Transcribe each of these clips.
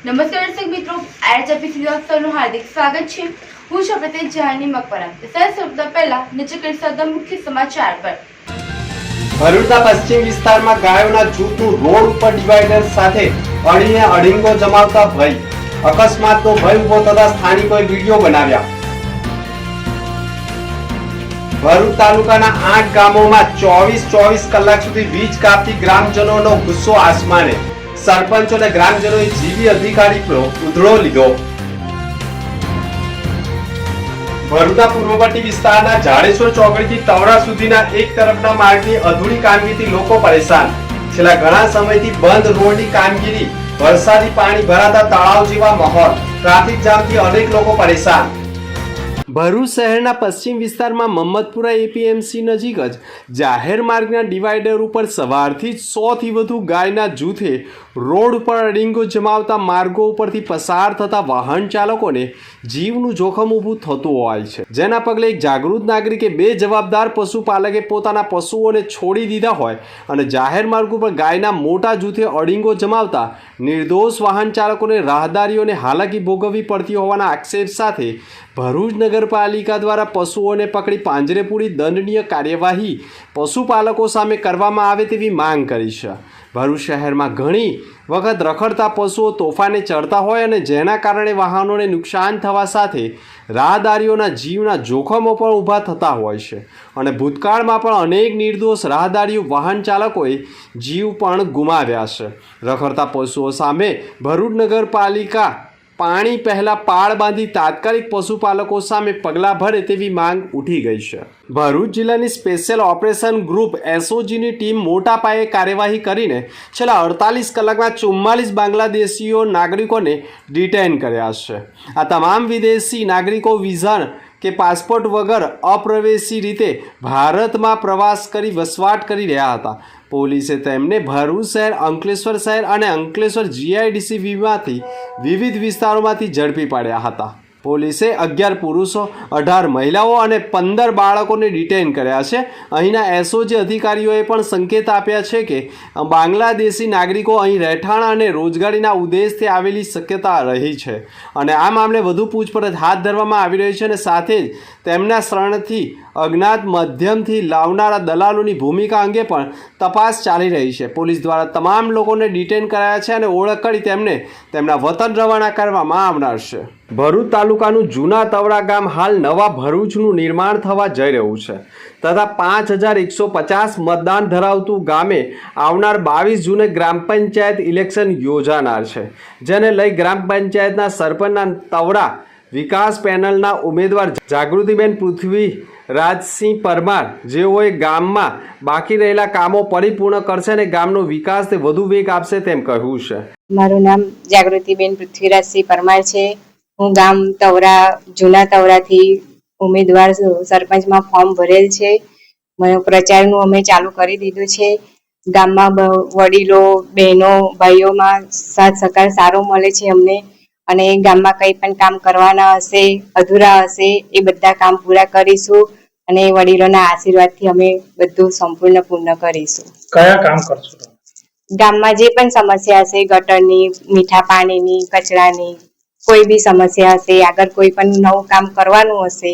નમસ્કાર દર્શક મિત્રો, આરએચપી સીધા હાર્દિક સ્વાગત છે। હું છું પ્રત્યેક જહાની મકબરા। સૌથી પહેલા નીચે કરી મુખ્ય સમાચાર પર। ભરૂચના પશ્ચિમ વિસ્તારમાં ગાયોના જૂથનું રોડ ઉપર ડિવાઈડર સાથે અડીને અડીંગો જમાવતા ભય, અકસ્માતનો ભય ઉભો થતા સ્થાનિકોએ વિડીયો બનાવ્યા। ભરૂચ તાલુકાના 8 ગામોમાં 24 કલાક સુધી વીજ કાપતી ગ્રામજનોનો ગુસ્સો આસમાને। સરપંચો અને ગ્રામજનોએ જીવી અધિકારી પર ઉધળો લીધો। ભરૂચના પૂર્વવર્તી વિસ્તારના જાડેશ્વર ચોકડીથી તવડા સુધીના એક તરફના માર્ગની અધૂરી કામગીરીથી લોકો પરેશાન। છેલ્લા ઘણા સમયથી બંધ રોડની કામગીરી, વરસાદી પાણી ભરાતા તળાવ જેવા માહોલ, ટ્રાફિક જામથી અનેક લોકો પરેશાન। ભરૂચ શહેરના પશ્ચિમ વિસ્તારમાં મમ્મદપુરા એપીએમસી નજીક જ જાહેર માર્ગના ડિવાઈડર ઉપર સવારથી જ 100થી વધુ ગાયના જૂથે રોડ ઉપર અડીંગો જમાવતા માર્ગો ઉપરથી પસાર થતા વાહન ચાલકોને જીવનું જોખમ ઊભું થતું હોય છે, જેના પગલે એક જાગૃત નાગરિકે બેજવાબદાર પશુપાલકે પોતાના પશુઓને છોડી દીધા હોય અને જાહેર માર્ગ ઉપર ગાયના મોટા જૂથે અડીંગો જમાવતા નિર્દોષ વાહન ચાલકોને રાહદારીઓને હાલાકી ભોગવવી પડતી હોવાના આક્ષેપ સાથે ભરૂચ નગરપાલિકા દ્વારા પશુઓને પકડી પાંજરે પૂરી દંડનીય કાર્યવાહી પશુપાલકો સામે કરવામાં આવે તેવી માંગ કરી છે। ભરૂચ શહેરમાં ઘણી વખત રખડતા પશુઓ તોફાને ચડતા હોય અને જેના કારણે વાહનોને નુકસાન થવા સાથે રાહદારીઓના જીવના જોખમો પણ ઊભા થતા હોય છે અને ભૂતકાળમાં પણ અનેક નિર્દોષ રાહદારીઓ વાહન ચાલકોએ જીવ પણ ગુમાવ્યા છે। રખડતા પશુઓ સામે ભરૂચ નગરપાલિકા પાણી પહેલા પાળ બાંધી તાત્કાલિક પશુપાલકો સામે પગલાં ભરે તેવી માંગ ઉઠી ગઈ છે। ભરૂચ જિલ્લાની સ્પેશિયલ ઓપરેશન ગ્રુપ એસઓજીની ટીમ મોટા પાયે કાર્યવાહી કરીને છેલ્લા 48 કલાકમાં 44 બાંગ્લાદેશીઓ નાગરિકોને ડિટેન કર્યા છે। આ તમામ વિદેશી નાગરિકો વિઝા કે પાસપોર્ટ વગર અપ્રવેશી રીતે ભારતમાં પ્રવાસ કરી વસવાટ કરી રહ્યા હતા। પોલીસે તેમને ભરૂચ શહેર, અંકલેશ્વર શહેર અને અંકલેશ્વર જીઆઈડીસીમાંથી વિવિધ વિસ્તારોમાંથી ઝડપી પાડ્યા હતા। પોલીસે 11 પુરુષો, 18 મહિલાઓ અને 15 બાળકોને ડિટેન કર્યા છે। અહીંના એસઓજી અધિકારીઓએ પણ સંકેત આપ્યા છે કે બાંગ્લાદેશી નાગરિકો અહીં રહેઠાણ અને રોજગારીના ઉદ્દેશથી આવેલી શક્યતા રહી છે અને આ મામલે વધુ પૂછપરછ હાથ ધરવામાં આવી રહી છે અને સાથે જ તેમના શરણથી અજ્ઞાત માધ્યમથી લાવનારા દલાલોની ભૂમિકા અંગે પણ તપાસ ચાલી રહી છે। પોલીસ દ્વારા તમામ લોકોને ડિટેન કરાયા છે અને ઓળખ કરી તેમને તેમના વતન રવાના કરવામાં આવનાર છે। ભરૂચ તાલુકાનું જૂના તવડા ગામ હાલ નવા ભરૂચનું નિર્માણ થવા જઈ રહ્યું છે તથા 5150 મતદાન ધરાવતું ગામે આવનાર 22 જૂને ગ્રામ પંચાયત ઇલેક્શન યોજાનાર છે, જેને લઈ ગ્રામ પંચાયતના સરપંચના તવડા વિકાસ પેનલના ઉમેદવાર જાગૃતિબેન પૃથ્વીરાજસિંહ પરમાર જેઓએ ગામમાં બાકી રહેલા કામો પરિપૂર્ણ કરશે અને ગામનો વિકાસ તે વધુ વેગ આપશે તેમ કહ્યું છે। મારું નામ જાગૃતિબેન પૃથ્વીરાજસિંહ પરમાર છે। હું ગામ તવડા જૂના તવડાથી ઉમેદવાર સરપંચમાં ફોર્મ ભરેલ છે। પ્રચારનું અમે ચાલુ કરી દીધું છે। ગામમાં વડીલો, બહેનો, ભાઈઓમાં સાથ સહકાર સારો મળે છે અમને અને ગામમાં કંઈ પણ કામ કરવાના હશે, અધૂરા હશે એ બધા કામ પૂરા કરીશું અને વડીલોના આશીર્વાદથી અમે બધું સંપૂર્ણ પૂર્ણ કરીશું। કયા કામ કરશો? ગામમાં જે પણ સમસ્યા હશે, ગટરની, મીઠા પાણીની, કચરાની, કોઈ બી સમસ્યા હશે, આગળ કોઈ પણ નવું કામ કરવાનું હશે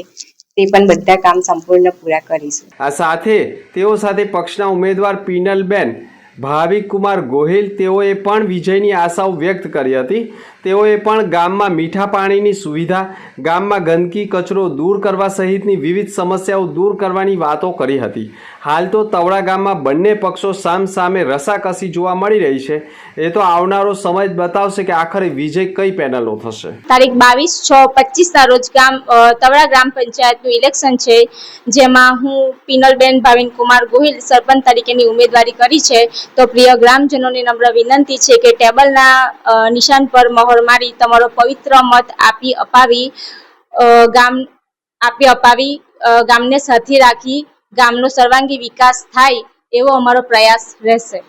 તે પણ બધા કામ સંપૂર્ણ પૂરા કરીશું। આ સાથે તેઓ સાથે પક્ષના ઉમેદવાર પિનલબેન ભાવિકકુમાર ગોહિલ તેઓએ પણ વિજયની આશાઓ વ્યક્ત કરી હતી। તેઓએ પણ ગામમાં મીઠા પાણીની સુવિધા, ગામમાં ગંદકી કચરો દૂર કરવા સહિતની વિવિધ સમસ્યાઓ દૂર કરવાની વાતો કરી હતી। હાલ તો તવડા ગામમાં બંને પક્ષો સામસામે રસાકસી જોવા મળી રહી છે। એ તો આવનારો સમય જ બતાવશે કે આખરે વિજય કઈ પેનલનો થશે। તારીખ 22/6/25 રોજ તવડા ગ્રામ પંચાયતનું ઇલેક્શન છે, જેમાં હું પિનલબેન ભાવિનકુમાર ગોહિલ સરપંચ તરીકેની ઉમેદવારી કરી છે। તો પ્રિય ગ્રામજનોને નમ્ર વિનંતી છે કે ટેબલના નિશાન પર મહોર મારી તમારો પવિત્ર મત આપી અપાવી ગામને સાથે રાખી ગામનો સર્વાંગી વિકાસ થાય એવો અમારો પ્રયાસ રહેશે।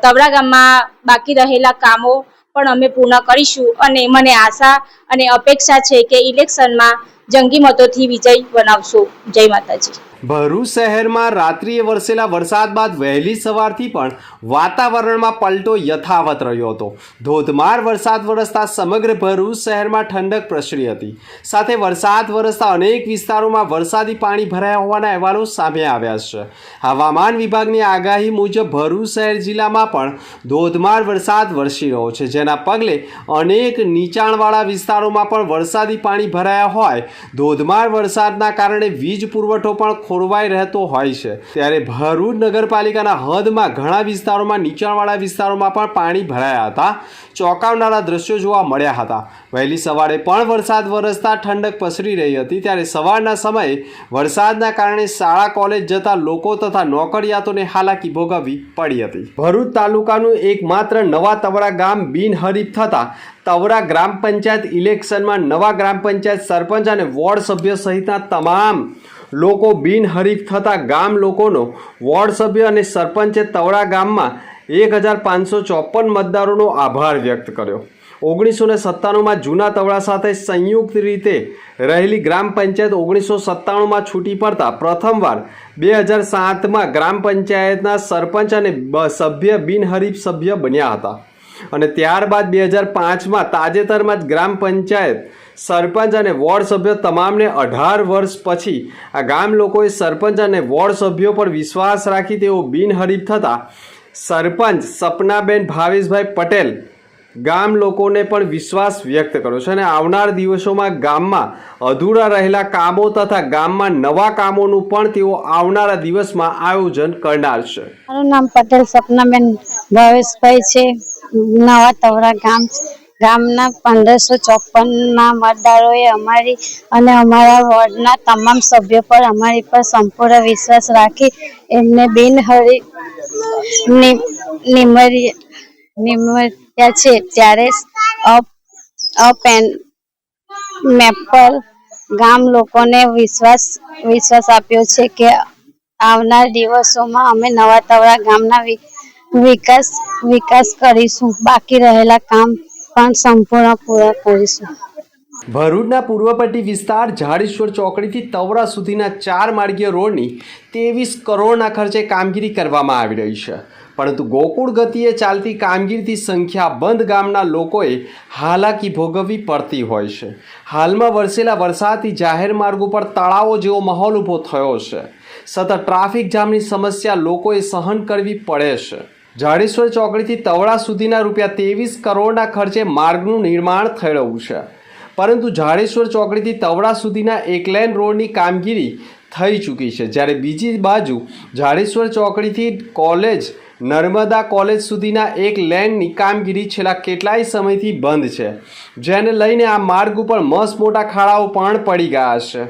તવડા ગામમાં બાકી રહેલા કામો પણ અમે પૂર્ણ કરીશું અને મને આશા અને અપેક્ષા છે કે ઇલેક્શનમાં જંગી મતોથી વિજય બનાવશું। જય માતાજી। ભરૂચ શહેરમાં રાત્રિએ વરસેલા વરસાદ બાદ વહેલી સવારથી પણ વાતાવરણમાં પલટો યથાવત રહ્યો હતો. ધોધમાર વરસાદ વરસતા સમગ્ર ભરૂચ શહેરમાં ઠંડક પ્રસરી હતી. સાથે વરસાદ વરસતા અનેક વિસ્તારોમાં વરસાદી પાણી ભરાયા હોવાના અહેવાલો સામે આવ્યા છે. હવામાન વિભાગની આગાહી મુજબ ભરૂચ શહેર જિલ્લામાં પણ ધોધમાર વરસાદ વરસી રહ્યો છે, જેના પગલે અનેક નીચાણવાળા વિસ્તારોમાં પણ વરસાદી પાણી ભરાયા હોય. ધોધમાર વરસાદના કારણે વીજ પુરવઠો પણ ખોરવાઈ રહેતો હોય છે. ત્યારે ભરૂચ નગરપાલિકાના હદમાં ઘણા વિસ્તારોમાં નીચાણવાળા વિસ્તારોમાં પણ પાણી ભરાયા હતા. ચોંકાવનારા દ્રશ્યો જોવા મળ્યા હતા. વહેલી સવારે પણ વરસાદ વરસતા ઠંડક પસરી રહી હતી. ત્યારે સવારના સમયે વરસાદના કારણે શાળા કોલેજ જતા લોકો તથા નોકરિયાતોને હાલાકી ભોગવવી પડી હતી. ભરૂચ તાલુકાનું એકમાત્ર નવા તવડા ગામ બિનહરીફ થતા તવડા ગ્રામ પંચાયત ઇલેક્શનમાં નવા ગ્રામ પંચાયત સરપંચ અને વોર્ડ સભ્ય સહિતના તમામ લોકો બિનહરીફ થતા ગામ લોકોનો વોર્ડ સભ્ય અને સરપંચે તવડા ગામમાં 1554 મતદારોનો આભાર વ્યક્ત કર્યો. 1997માં જૂના તવડા સાથે સંયુક્ત રીતે રહેલી ગ્રામ પંચાયત 1997માં છૂટી પડતા પ્રથમવાર 2007માં ગ્રામ પંચાયતના સરપંચ અને સભ્ય બિનહરીફ સભ્ય બન્યા હતા અને ત્યારબાદ 2005માં તાજેતરમાં જ ગ્રામ પંચાયત સરપંચ અને વોર્ડ સભ્ય તમામને 18 વર્ષ પછી આ ગામ લોકોએ સરપંચ અને વોર્ડ સભ્યો પર વિશ્વાસ રાખી તેઓ બિનહરીફ થતા સરપંચ સપનાબેન ભાવેશભાઈ પટેલ ગામ લોકોને પણ વિશ્વાસ વ્યક્ત કર્યો છે અને આવનાર દિવસોમાં ગામમાં અધૂરા રહેલા કામો તથા ગામમાં નવા કામોનું પણ તેઓ આવનારા દિવસમાં આયોજન કરનાર છે. મારું નામ પટેલ સપનાબેન ભાવેશભાઈ છે. નવા તવડા ગામના 1554 મતદારોએ અમારી અને અમારા વોર્ડના તમામ સભ્યો પર અમારી પર સંપૂર્ણ વિશ્વાસ રાખી એમને બિનહરીફ નિમર્યા છે. ત્યારે મેપ પર ગામ લોકોને વિશ્વાસ આપ્યો છે કે આવનાર દિવસોમાં અમે નવા તવડા ગામના વિકાસ કરીશું. બાકી રહેલા કામ પણ સંપૂર્ણ પૂરા કરીશું. ભરૂચના પૂર્વપટ્ટી વિસ્તાર ઝાડેશ્વર ચોકડીથી તવડા સુધીના 4 માર્ગીય રોડની 23 કરોડના ખર્ચે કામગીરી કરવામાં આવી રહી છે. પરંતુ ગોકુળ ગતિએ ચાલતી કામગીરીથી સંખ્યાબંધ ગામના લોકોએ હાલાકી ભોગવવી પડતી હોય છે. હાલમાં વરસેલા વરસાદથી જાહેર માર્ગ ઉપર તળાવો જેવો માહોલ ઊભો થયો છે. સતત ટ્રાફિક જામની સમસ્યા લોકોએ સહન કરવી પડે છે. ઝાડેશ્વર ચોકડીથી તવડા સુધીના ₹23 કરોડના ખર્ચે માર્ગનું નિર્માણ થઈ રહ્યું છે. પરંતુ ઝાડેશ્વર ચોકડીથી તવડા સુધીના 1 લેન રોડની કામગીરી થઈ ચૂકી છે. જ્યારે બીજી બાજુ ઝાડેશ્વર ચોકડીથી નર્મદા કોલેજ સુધીના 1 લેનની કામગીરી છેલ્લા કેટલાય સમયથી બંધ છે, જેને લઈને આ માર્ગ ઉપર મસ્ત મોટા ખાડાઓ પણ પડી ગયા છે.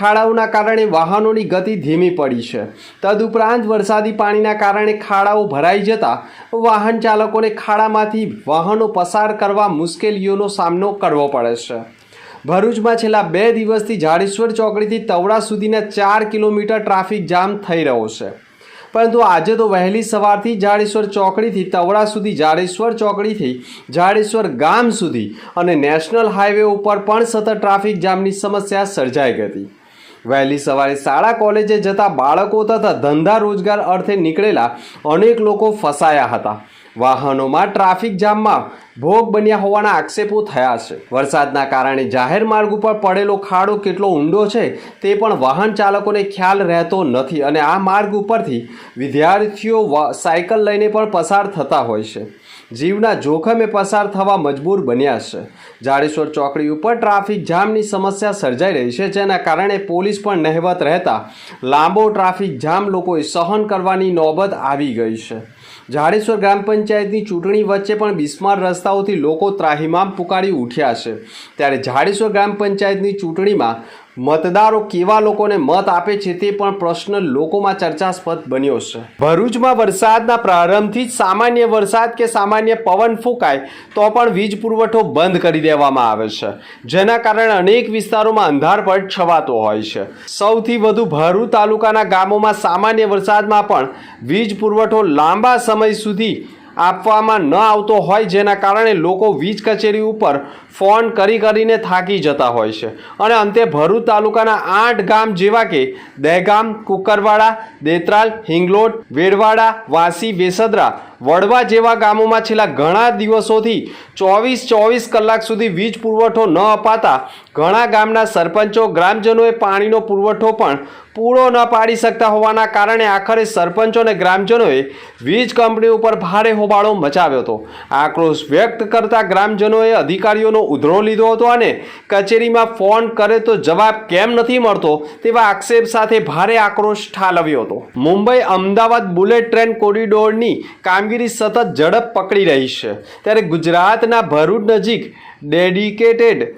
ખાડાઓના કારણે વાહનોની ગતિ ધીમી પડી છે. તદુપરાંત વરસાદી પાણીના કારણે ખાડાઓ ભરાઈ જતા વાહન ચાલકોને ખાડામાંથી વાહનો પસાર કરવા મુશ્કેલીઓનો સામનો કરવો પડે છે. ભરૂચમાં છેલ્લા 2 દિવસથી ઝાડેશ્વર ચોકડીથી તવડા સુધીના 4 કિલોમીટર ટ્રાફિક જામ થઈ રહ્યો છે. પરંતુ આજે તો વહેલી સવારથી ઝાડેશ્વર ચોકડીથી તવડા સુધી, ઝાડેશ્વર ચોકડીથી ઝાડેશ્વર ગામ સુધી અને નેશનલ હાઈવે ઉપર પણ સતત ટ્રાફિક જામની સમસ્યા સર્જાઈ ગઈ હતી. વહેલી સવારે શાળા કોલેજે જતા બાળકો તથા ધંધા રોજગાર અર્થે નીકળેલા અનેક લોકો ફસાયા હતા. વાહનોમાં ટ્રાફિક જામમાં ભોગ બન્યા હોવાના આક્ષેપો થયા છે. વરસાદના કારણે જાહેર માર્ગ ઉપર પડેલો ખાડો કેટલો ઊંડો છે તે પણ વાહન ચાલકોને ખ્યાલ રહેતો નથી અને આ માર્ગ ઉપરથી વિદ્યાર્થીઓ સાયકલ લઈને પણ પસાર થતા હોય છે. જીવના જોખમે પસાર થવા મજબૂર બન્યા છે. ઝાડેશ્વર ચોકડી ઉપર ટ્રાફિક જામની સમસ્યા સર્જાઈ રહી છે, જેના કારણે પોલીસ પણ નહિવત રહેતા લાંબો ટ્રાફિક જામ લોકોએ સહન કરવાની નોબત આવી ગઈ છે. ઝાડેશ્વર ગ્રામ પંચાયતની ચૂંટણી વચ્ચે પણ બિસ્માર રસ્તાઓથી લોકો ત્રાહિમામ પુકારી ઉઠ્યા છે. ત્યારે ઝાડેશ્વર ગ્રામ પંચાયતની ચૂંટણીમાં મતદારો કેવા લોકોને મત આપે છે તે પણ પ્રશ્ન લોકોમાં ચર્ચાસ્પદ બન્યો છે. ભરૂચમાં વરસાદના પ્રારંભથી જ સામાન્ય વરસાદ કે સામાન્ય પવન ફૂંકાય તો પણ વીજ પુરવઠો બંધ કરી દેવામાં આવે છે, જેના કારણે અનેક વિસ્તારોમાં અંધારપટ છવાતો હોય છે. સૌથી વધુ ભરૂચ તાલુકાના ગામોમાં સામાન્ય વરસાદમાં પણ વીજ પુરવઠો લાંબા સમય સુધી આપવામાં ન આવતો હોય, જેના કારણે લોકો વીજ કચેરી ઉપર ફોન કરીને થાકી જતા હોય છે અને અંતે ભરૂચ તાલુકાના 8 ગામ જેવા કે દહેગામ, કુકરવાડા, દેત્રાલ, હિંગલોટ, વેડવાડા, વાસી, વેસદરા, વડવા જેવા ગામોમાં છેલ્લા ઘણા દિવસોથી 24 કલાક સુધી વીજ પુરવઠો ન અપાતા ઘણા ગામના સરપંચો, ગ્રામજનોએ પાણીનો પુરવઠો પણ પૂરો ન પાડી શકતા હોવાના કારણે આખરે સરપંચો અને ગ્રામજનોએ વીજ કંપની ઉપર ભારે હોબાળો મચાવ્યો હતો. આક્રોશ વ્યક્ત કરતા ગ્રામજનોએ અધિકારીઓનો ઉધડો લીધો હતો અને કચેરીમાં ફોન કરે તો જવાબ કેમ નથી મળતો તેવા આક્ષેપ સાથે ભારે આક્રોશ ઠાલવ્યો હતો. મુંબઈ અમદાવાદ બુલેટ ટ્રેન કોરિડોરની કામગીરી સતત ઝડપ પકડી રહી છે, ત્યારે ગુજરાતના ભરૂચ નજીક ડેડિકેટેડ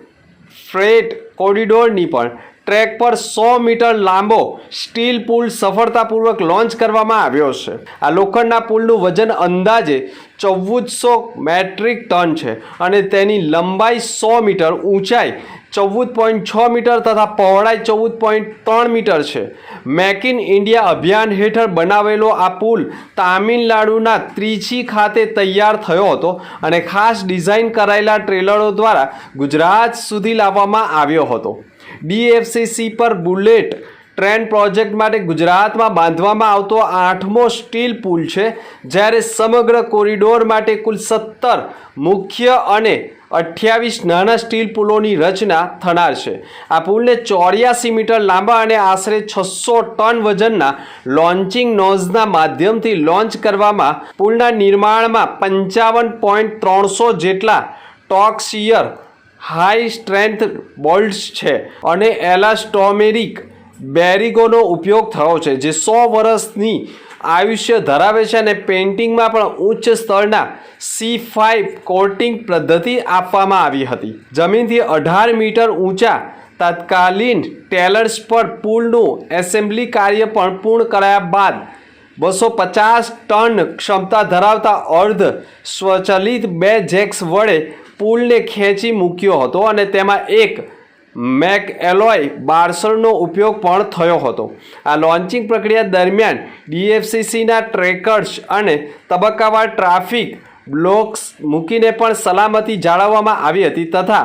ફ્રેટ કોરિડોરની પણ ટ્રેક પર 100 મીટર લાંબો સ્ટીલ પુલ સફળતાપૂર્વક લોન્ચ કરવામાં આવ્યો છે. આ લોખંડના પુલનું વજન અંદાજે 1400 મેટ્રિક ટન છે અને તેની લંબાઈ 100 મીટર, ઊંચાઈ 14.6 મીટર તથા પહોળાઈ 14.3 મીટર છે. મેક ઇન ઇન્ડિયા અભિયાન હેઠળ બનાવેલો આ પુલ તામિલનાડુના ત્રિચી ખાતે તૈયાર થયો હતો અને ખાસ ડિઝાઇન કરાયેલા ટ્રેલરો દ્વારા ગુજરાત સુધી લાવવામાં આવ્યો હતો. DFCC પર બુલેટ ટ્રેન પ્રોજેક્ટ માટે ગુજરાતમાં બાંધવામાં આવતો 8મો સ્ટીલ પુલ છે, જ્યારે સમગ્ર કોરિડોર માટે કુલ 17 મુખ્ય અને 28 નાના સ્ટીલ પુલોની રચના થનાર છે. આ પુલને 84 મીટર લાંબા અને આશરે 600 ટન વજનના લોન્ચિંગ નોઝના માધ્યમથી લોન્ચ કરવામાં પુલના નિર્માણમાં 55.300 જેટલા ટોર્ક-શીયર હાઈ સ્ટ્રેન્થ બોલ્ટ્સ છે અને એલાસ્ટોમેરિક બેરિગોનો ઉપયોગ થયો છે, જે 100 વર્ષની આયુષ્ય ધરાવે છે અને પેઇન્ટિંગમાં પણ ઉચ્ચ સ્તરના C5 કોટિંગ પદ્ધતિ આપવામાં આવી હતી. જમીનથી 18 મીટર ઊંચા તત્કાલીન ટેલર્સ પર પુલનું એસેમ્બલી કાર્ય પણ પૂર્ણ કરાયા બાદ 250 ટન ક્ષમતા ધરાવતા અર્ધ સ્વચલિત 2 જેક્સ વડે પુલને ખેંચી મૂક્યો હતો અને તેમાં એક મેક એલોય બારસરનો ઉપયોગ પણ થયો હતો. આ લોન્ચિંગ પ્રક્રિયા દરમિયાન DFCCના ટ્રેકર્સ અને તબક્કાવાર ટ્રાફિક બ્લોક્સ મૂકીને પણ સલામતી જાળવવામાં આવી હતી તથા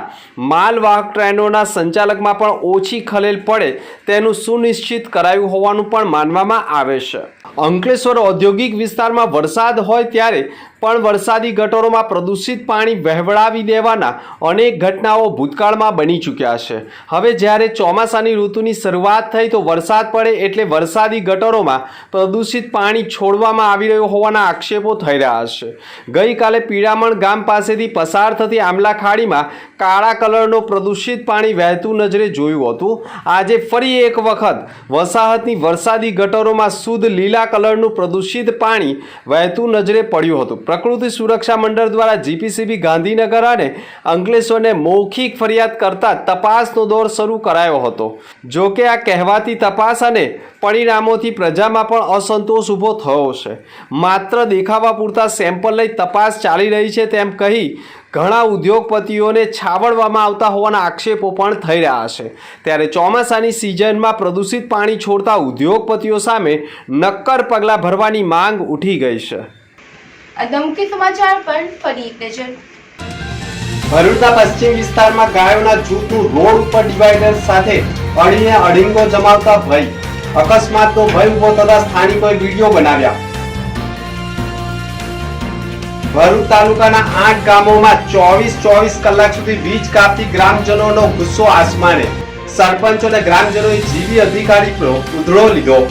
માલવાહક ટ્રેનોના સંચાલકમાં પણ ઓછી ખલેલ પડે તેનું સુનિશ્ચિત કરાયું હોવાનું પણ માનવામાં આવે છે. અંકલેશ્વર ઔદ્યોગિક વિસ્તારમાં વરસાદ હોય ત્યારે પણ વરસાદી ગટરોમાં પ્રદૂષિત પાણી વહેવડાવી દેવાના અનેક ઘટનાઓ ભૂતકાળમાં બની ચૂક્યા છે. હવે જ્યારે ચોમાસાની ઋતુની શરૂઆત થઈ તો વરસાદ પડે એટલે વરસાદી ગટરોમાં પ્રદૂષિત પાણી છોડવામાં આવી રહ્યું હોવાના આક્ષેપો થઈ રહ્યા છે. ગઈકાલે પીડામણ ગામ પાસેથી પસાર થતી આમલા ખાડીમાં કાળા કલરનું પ્રદૂષિત પાણી વહેતું નજરે જોયું હતું. આજે ફરી એક વખત વસાહતની વરસાદી ગટરોમાં શુદ્ધ લીલા કલરનું પ્રદૂષિત પાણી વહેતું નજરે પડ્યું હતું. પ્રકૃતિ સુરક્ષા મંડળ દ્વારા GPCB ગાંધીનગર અને અંકલેશ્વરને મૌખિક ફરિયાદ કરતા તપાસનો દોર શરૂ કરાયો હતો. જો કે આ કહેવાતી તપાસ અને પરિણામોથી પ્રજામાં પણ અસંતોષ ઊભો થયો છે. માત્ર દેખાવા પૂરતા સેમ્પલ લઈ તપાસ ચાલી રહી છે તેમ કહી ઘણા ઉદ્યોગપતિઓને છાવરવામાં આવતા હોવાના આક્ષેપો પણ થઈ રહ્યા છે. ત્યારે ચોમાસાની સિઝનમાં પ્રદૂષિત પાણી છોડતા ઉદ્યોગપતિઓ સામે નક્કર પગલાં ભરવાની માંગ ઉઠી ગઈ છે. મુખ્ય સમાચાર પર ફરી એક નજર. ભરૂચના પશ્ચિમ વિસ્તારમાં ગાયોના જૂથનું રોડ ઉપર ડિવાઈડર સાથે અડીને અડીંગો જમાવતા ભય. અકસ્માતનો ભય ઉભો થતા સ્થાનિકોએ વિડીયો બનાવ્યા. ભરૂચ તાલુકાના 8 ગામોમાં 24 કલાક સુધી વીજ કાપતી ગ્રામજનોનો ગુસ્સો આસમાને. સરપંચો અને ગ્રામજનોએ જીવી અધિકારીનો ઉધડો લીધો.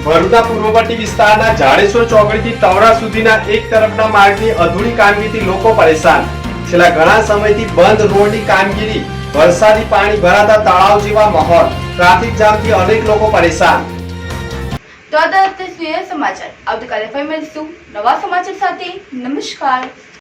ભરૂચના પૂર્વવર્તી વિસ્તારના જાડેશ્વર ચોકડીથી તવરા સુધીના એક તરફના માર્ગની અધૂરી કામગીરીથી લોકો પરેશાન. છેલ્લા ઘણા સમયથી બંધ રોડની કામગીરી, વરસાદી પાણી ભરાતા તળાવ જેવા માહોલ, ટ્રાફિક જામથી અનેક લોકો પરેશાન. તો આ હતા સમાચાર. આવતીકાલે ફરી મળીશું નવા સમાચાર સાથે. નમસ્કાર.